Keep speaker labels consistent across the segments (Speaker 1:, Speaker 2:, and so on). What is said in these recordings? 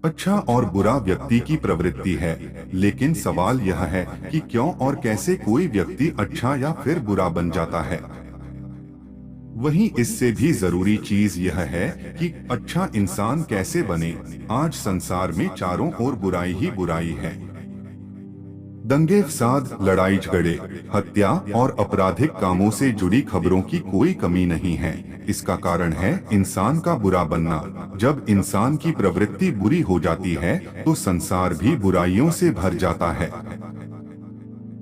Speaker 1: अच्छा और बुरा व्यक्ति की प्रवृत्ति है, लेकिन सवाल यह है कि क्यों और कैसे कोई व्यक्ति अच्छा या फिर बुरा बन जाता है। वहीं इससे भी जरूरी चीज यह है कि अच्छा इंसान कैसे बने। आज संसार में चारों ओर बुराई ही बुराई है। दंगे फसाद, लड़ाई झगड़े, हत्या और आपराधिक कामों से जुड़ी खबरों की कोई कमी नहीं है। इसका कारण है इंसान का बुरा बनना। जब इंसान की प्रवृत्ति बुरी हो जाती है तो संसार भी बुराइयों से भर जाता है।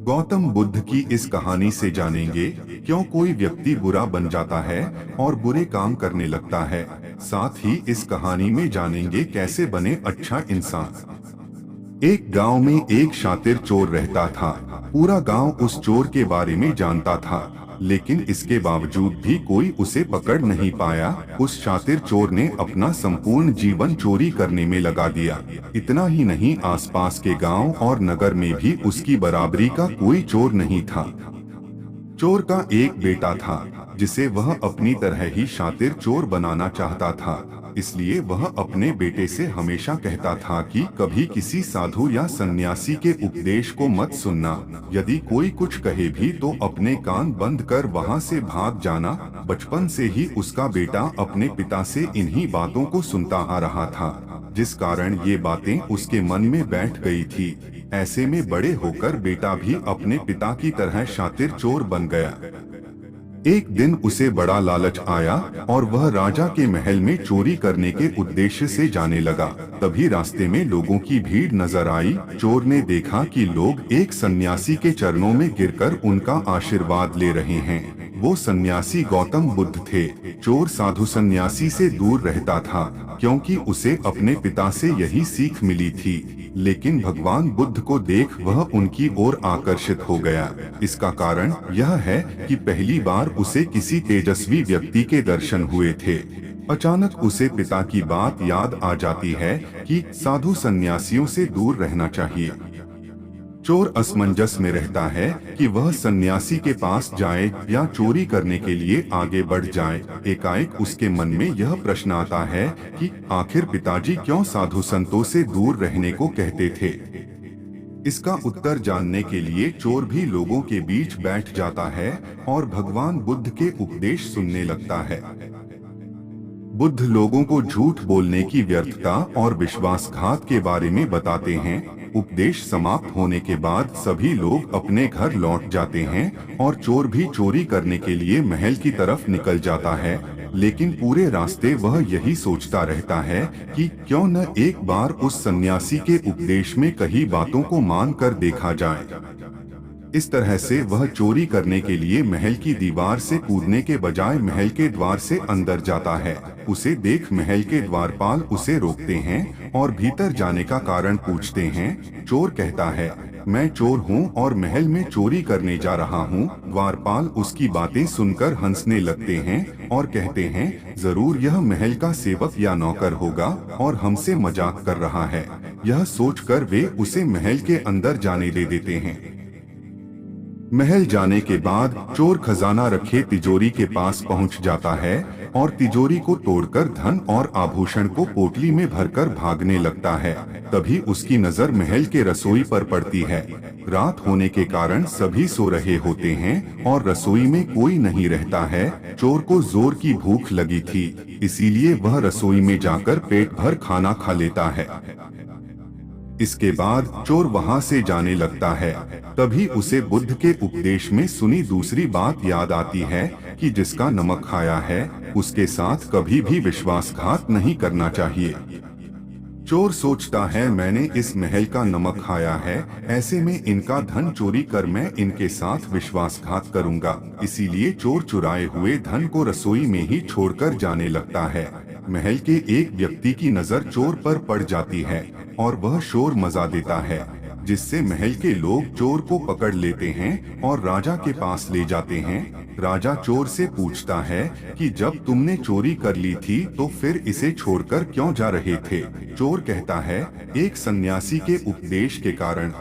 Speaker 1: गौतम बुद्ध की इस कहानी से जानेंगे क्यों कोई व्यक्ति बुरा बन जाता है और बुरे काम करने लगता है। साथ ही इस कहानी में जानेंगे कैसे बने अच्छा इंसान। एक गांव में एक शातिर चोर रहता था। पूरा गांव उस चोर के बारे में जानता था, लेकिन इसके बावजूद भी कोई उसे पकड़ नहीं पाया। उस शातिर चोर ने अपना संपूर्ण जीवन चोरी करने में लगा दिया। इतना ही नहीं, आसपास के गांव और नगर में भी उसकी बराबरी का कोई चोर नहीं था। चोर का एक बेटा था जिसे वह अपनी तरह ही शातिर चोर बनाना चाहता था। इसलिए वह अपने बेटे से हमेशा कहता था कि कभी किसी साधु या सन्यासी के उपदेश को मत सुनना। यदि कोई कुछ कहे भी तो अपने कान बंद कर वहां से भाग जाना। बचपन से ही उसका बेटा अपने पिता से इन्हीं बातों को सुनता आ रहा था, जिस कारण ये बातें उसके मन में बैठ गई थी। ऐसे में बड़े होकर बेटा भी अपने पिता की तरह शातिर चोर बन गया। एक दिन उसे बड़ा लालच आया और वह राजा के महल में चोरी करने के उद्देश्य से जाने लगा। तभी रास्ते में लोगों की भीड़ नजर आई। चोर ने देखा कि लोग एक सन्यासी के चरणों में गिरकर उनका आशीर्वाद ले रहे हैं। वो सन्यासी गौतम बुद्ध थे। चोर साधु सन्यासी से दूर रहता था, क्योंकि उसे अपने पिता से यही सीख मिली थी। लेकिन भगवान बुद्ध को देख वह उनकी ओर आकर्षित हो गया। इसका कारण यह है कि पहली बार उसे किसी तेजस्वी व्यक्ति के दर्शन हुए थे। अचानक उसे पिता की बात याद आ जाती है कि साधु सन्यासियों से दूर रहना चाहिए। चोर असमंजस में रहता है कि वह सन्यासी के पास जाए या चोरी करने के लिए आगे बढ़ जाए। एकाएक उसके मन में यह प्रश्न आता है कि आखिर पिताजी क्यों साधु संतों से दूर रहने को कहते थे। इसका उत्तर जानने के लिए चोर भी लोगों के बीच बैठ जाता है और भगवान बुद्ध के उपदेश सुनने लगता है। बुद्ध लोगों को झूठ बोलने की व्यर्थता और विश्वासघात के बारे में बताते हैं। उपदेश समाप्त होने के बाद सभी लोग अपने घर लौट जाते हैं और चोर भी चोरी करने के लिए महल की तरफ निकल जाता है। लेकिन पूरे रास्ते वह यही सोचता रहता है कि क्यों न एक बार उस सन्यासी के उपदेश में कही बातों को मान कर देखा जाए। इस तरह से वह चोरी करने के लिए महल की दीवार से कूदने के बजाय महल के द्वार से अंदर जाता है। उसे देख महल के द्वारपाल उसे रोकते हैं और भीतर जाने का कारण पूछते हैं। चोर कहता है, मैं चोर हूँ और महल में चोरी करने जा रहा हूँ। द्वारपाल उसकी बातें सुनकर हंसने लगते हैं और कहते हैं, जरूर यह महल का सेवक या नौकर होगा और हमसे मजाक कर रहा है। यह सोचकर वे उसे महल के अंदर जाने दे देते हैं। महल जाने के बाद चोर खजाना रखे तिजोरी के पास पहुंच जाता है और तिजोरी को तोड़कर धन और आभूषण को पोटली में भरकर भागने लगता है। तभी उसकी नजर महल के रसोई पर पड़ती है। रात होने के कारण सभी सो रहे होते हैं और रसोई में कोई नहीं रहता है। चोर को जोर की भूख लगी थी, इसीलिए वह रसोई में जाकर पेट भर खाना खा लेता है। इसके बाद चोर वहां से जाने लगता है। तभी उसे बुद्ध के उपदेश में सुनी दूसरी बात याद आती है कि जिसका नमक खाया है उसके साथ कभी भी विश्वासघात नहीं करना चाहिए। चोर सोचता है, मैंने इस महल का नमक खाया है, ऐसे में इनका धन चोरी कर मैं इनके साथ विश्वासघात करूंगा। इसीलिए चोर चुराए हुए धन को रसोई में ही छोड़कर जाने लगता है। महल के एक व्यक्ति की नजर चोर पर पड़ जाती है और वह शोर मचा देता है, जिससे महल के लोग चोर को पकड़ लेते हैं और राजा के पास ले जाते हैं। राजा चोर से पूछता है कि जब तुमने चोरी कर ली थी तो फिर इसे छोड़कर क्यों जा रहे थे। चोर कहता है, एक सन्यासी के उपदेश के कारण।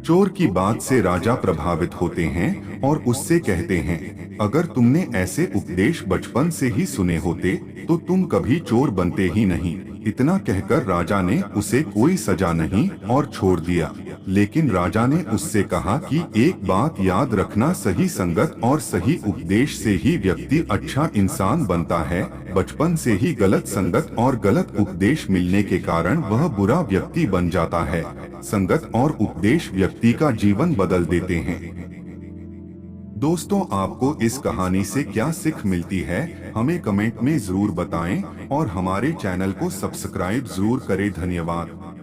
Speaker 1: चोर की बात से राजा प्रभावित होते हैं और उससे कहते हैं, अगर तुमने ऐसे उपदेश बचपन से ही सुने होते तो तुम कभी चोर बनते ही नहीं। इतना कहकर राजा ने उसे कोई सजा नहीं और छोड़ दिया। लेकिन राजा ने उससे कहा कि एक बात याद रखना, सही संगत और सही उपदेश से ही व्यक्ति अच्छा इंसान बनता है। बचपन से ही गलत संगत और गलत उपदेश मिलने के कारण वह बुरा व्यक्ति बन जाता है। संगत और उपदेश व्यक्ति का जीवन बदल देते हैं। दोस्तों, आपको इस कहानी से क्या सीख मिलती है, हमें कमेंट में जरूर बताएं और हमारे चैनल को सब्सक्राइब जरूर करें। धन्यवाद।